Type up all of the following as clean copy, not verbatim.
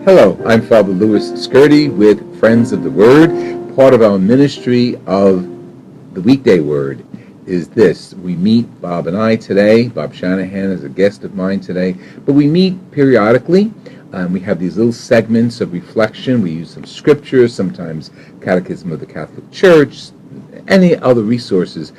Hello, I'm Father Louis Skirty with Friends of the Word. Part of our ministry of the weekday word is this. We meet, Bob and I today. Bob Shanahan is a guest of mine today. But we meet periodically. We have these little segments of reflection. We use some scriptures, sometimes Catechism of the Catholic Church, any other resources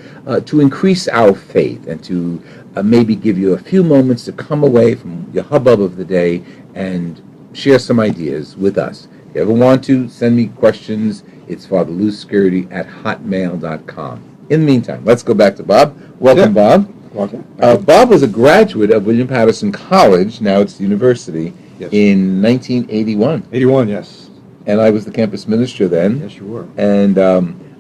to increase our faith and to maybe give you a few moments to come away from your hubbub of the day and share some ideas with us. If you ever want to send me questions, it's fatherlousescurity@hotmail.com. In the meantime, let's go back to Bob. Welcome, Bob. Welcome. Bob was a graduate of William Patterson College, now it's the university, Yes. in 1981. 81, yes. And I was the campus minister then. Yes, you were. And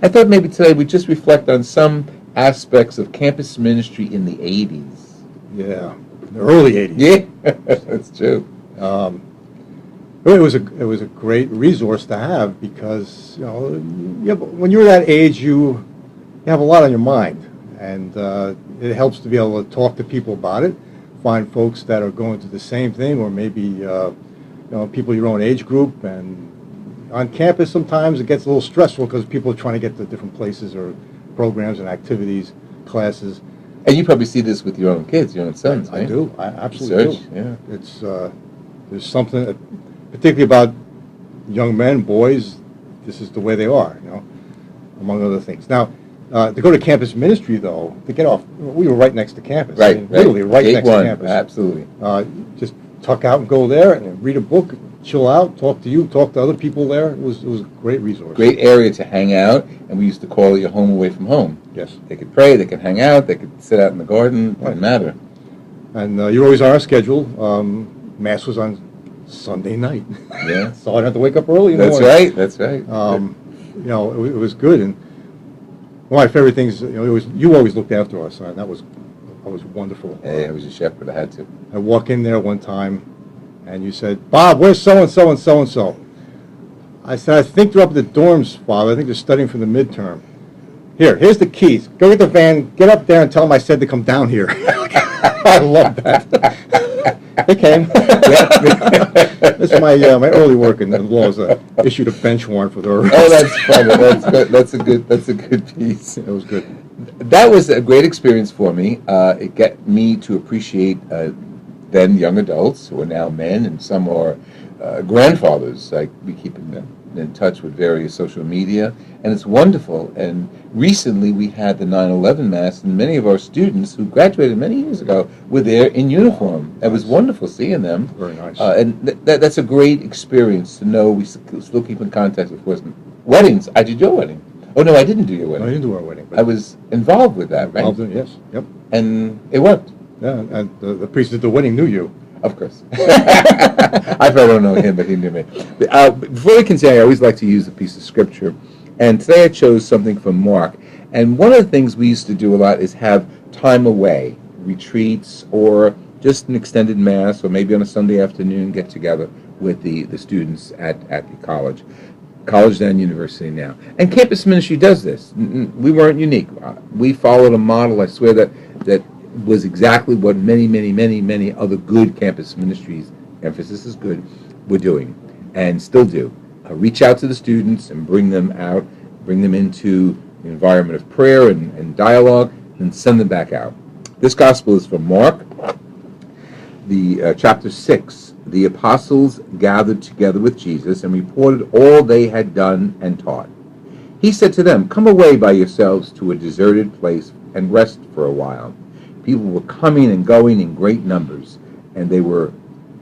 I thought maybe today we'd just reflect on some aspects of campus ministry in the 80s. Yeah, the early 80s. Yeah, that's true. It was a great resource to have because, when you're that age, you have a lot on your mind. And it helps to be able to talk to people about it, find folks that are going through the same thing, or maybe people your own age group. And on campus, sometimes it gets a little stressful because people are trying to get to different places or programs and activities, classes. And you probably see this with your own kids, your own sons, right? I do. I absolutely Research, do. yeah. It's there's something, particularly about young men, boys. This is the way they are, among other things. Now, to go to campus ministry, though, to get off, we were right next to campus. Right, I mean, literally right Gate next one, to campus. Absolutely. Just tuck out and go there and read a book, chill out, talk to you, talk to other people there. It was a great resource. Great area to hang out, and we used to call it your home away from home. Yes. They could pray, they could hang out, they could sit out in the garden, didn't matter. And you're always on our schedule. Mass was on Sunday night. Yeah. So I didn't have to wake up early in the That's morning. right, that's right. It was good. And one of my favorite things, you always looked after us, and that was wonderful. Hey, I was a shepherd, I had to. I walk in there one time, and you said, "Bob, where's so-and-so and so-and-so?" I said, "I think they're up at the dorms, Father. I think they're studying for the midterm. Here's the keys. Go get the van, get up there and tell them I said to come down here." I love that. They came. This is my early work in the law. Issued a bench warrant for their arrest. Oh, that's funny. That's good. That's a good piece. It was good. That was a great experience for me. It got me to appreciate then young adults who are now men, and some are grandfathers. We keep in touch with various social media, and it's wonderful. And recently we had the 9/11 Mass, and many of our students who graduated many years ago were there in uniform. It was wonderful seeing them. Very nice. And that's a great experience to know. We still keep in contact, of course. Weddings. I did your wedding. Oh, no, I didn't do your No, I wedding. didn't do our wedding. But I was involved with that, right? involved in, yes. Yep. And it worked. Yeah, and the priest at the wedding knew you. Of course. I probably don't know him, but he knew me. Before we continue, I always like to use a piece of scripture. And today I chose something from Mark. And one of the things we used to do a lot is have time away, retreats, or just an extended Mass, or maybe on a Sunday afternoon get together with the students at the college then university now. And campus ministry does this. We weren't unique. We followed a model, I swear, that was exactly what many other good campus ministries, emphasis is good, were doing and still do. Reach out to the students and bring them out, bring them into the environment of prayer and dialogue, and send them back out. This gospel is from Mark, the chapter 6. The apostles gathered together with Jesus and reported all they had done and taught. He said to them, "Come away by yourselves to a deserted place and rest for a while." People were coming and going in great numbers, and they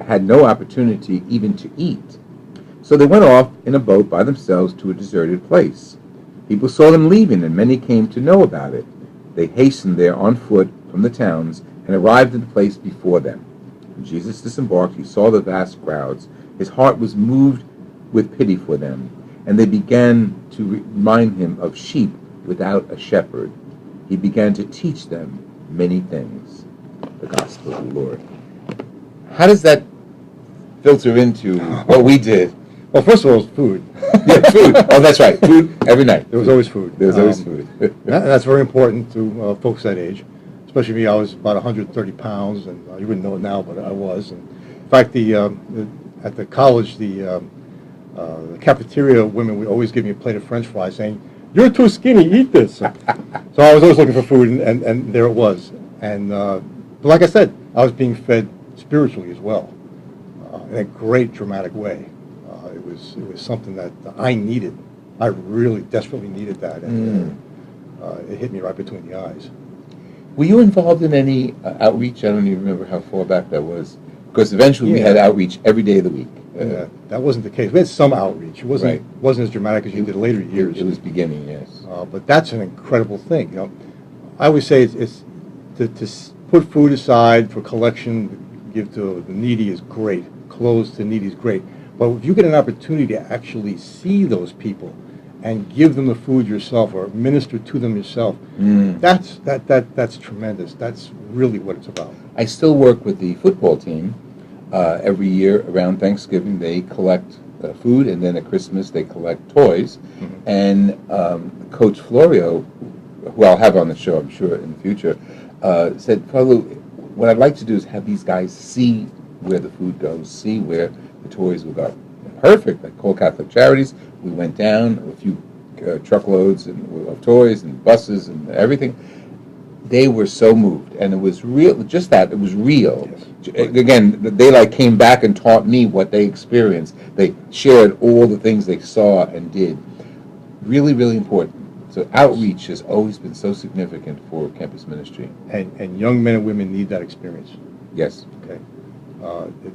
had no opportunity even to eat. So they went off in a boat by themselves to a deserted place. People saw them leaving, and many came to know about it. They hastened there on foot from the towns and arrived at the place before them. When Jesus disembarked, he saw the vast crowds. His heart was moved with pity for them, and they began to remind him of sheep without a shepherd. He began to teach them many things. The gospel of the Lord. How does that filter into what we did? Well, first of all, it was food. Yeah, food. Oh, that's right. Food every night. There was always food. There was always food. That's very important to folks that age. Especially me, I was about 130 pounds, and you wouldn't know it now, but I was. And in fact, at the college, the cafeteria women would always give me a plate of French fries, saying, "You're too skinny, eat this." So I was always looking for food, and there it was. And but like I said, I was being fed spiritually as well, in a great dramatic way. It was something that I needed. I really desperately needed that, and it hit me right between the eyes. Were you involved in any outreach? I don't even remember how far back that was. Because eventually we had outreach every day of the week. That wasn't the case. We had some outreach. It wasn't as dramatic as you did later years. It was beginning, yes. But that's an incredible thing. You know, I always say it's to put food aside for collection, give to the needy is great. Clothes to needy is great. But if you get an opportunity to actually see those people and give them the food yourself or minister to them yourself, that's tremendous. That's really what it's about. I still work with the football team. Every year around Thanksgiving, they collect food, and then at Christmas they collect toys. And Coach Florio, who I'll have on the show, I'm sure, in the future, said, "Father, what I'd like to do is have these guys see where the food goes, see where the toys will go." Perfect. I called Catholic Charities. We went down a few truckloads of toys and buses and everything. They were so moved, and it was real. Just that, it was real. Yes. Again, they came back and taught me what they experienced. They shared all the things they saw and did. Really, really important. So outreach has always been so significant for campus ministry. And young men and women need that experience. Yes. Okay.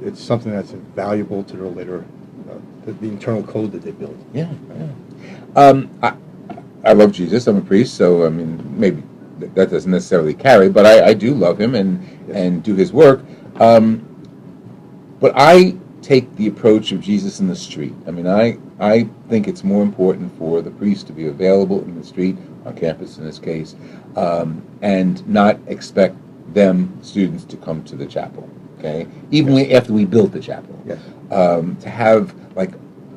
It's something that's invaluable to their later, the internal code that they build. Yeah. I love Jesus. I'm a priest, so I mean, maybe that doesn't necessarily carry, but I do love him and do his work. But I take the approach of Jesus in the street. I mean, I think it's more important for the priest to be available in the street, on campus in this case, and not expect students to come to the chapel. Okay, even after we built the chapel. Yes. To have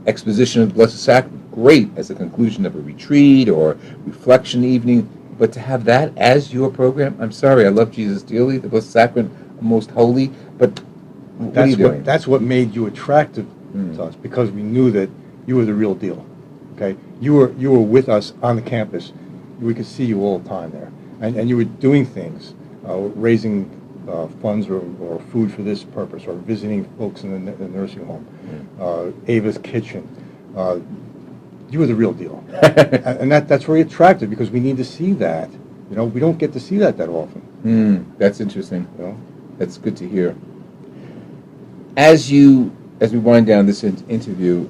exposition of the Blessed Sacrament, great as a conclusion of a retreat or reflection evening. But to have that as your program, I'm sorry, I love Jesus dearly, the Blessed Sacrament, most holy, but what are you doing? That's what made you attractive to us, because we knew that you were the real deal. Okay, you were with us on the campus. We could see you all the time there, and you were doing things, raising funds or food for this purpose, or visiting folks in the nursing home, Ava's Kitchen. You were the real deal. And that's very attractive, because we need to see that. You know, we don't get to see that often. That's interesting. You know? That's good to hear. As we wind down this interview,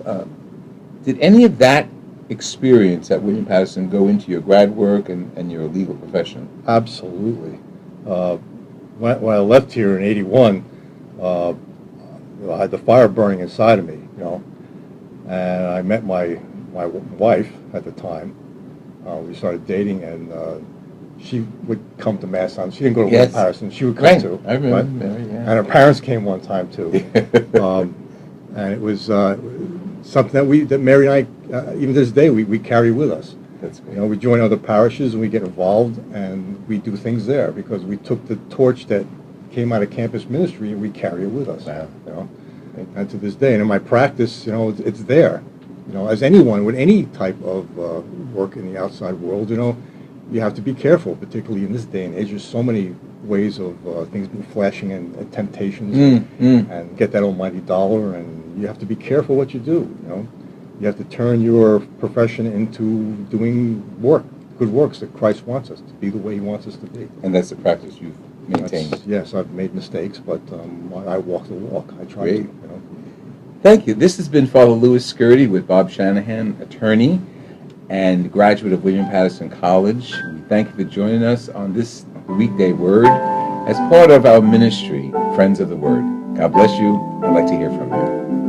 did any of that experience at William Patterson go into your grad work and your legal profession? Absolutely. When I left here in '81, I had the fire burning inside of me, you know, and I met my wife at the time. We started dating, and she would come to Mass on. She didn't go to William Patterson. She would come too. I remember. Right? And her parents came one time too. And it was something that Mary and I, even to this day, we carry with us. That's great. You know, we join other parishes and we get involved, and we do things there because we took the torch that came out of campus ministry and we carry it with us. Wow. You know, and to this day, and in my practice, you know, it's there. You know, as anyone with any type of work in the outside world, you know, you have to be careful, particularly in this day and age. There's so many ways of things being flashing and temptations, and get that almighty dollar, and you have to be careful what you do. You know, you have to turn your profession into doing good works that Christ wants us to be, the way He wants us to be. And that's the practice you've maintained. Yes, I've made mistakes, but I walk the walk. I try to. You know. Thank you. This has been Father Louis Scurti with Bob Shanahan, attorney and graduate of William Patterson College. We thank you for joining us on this weekday Word as part of our ministry, Friends of the Word. God bless you. I'd like to hear from you.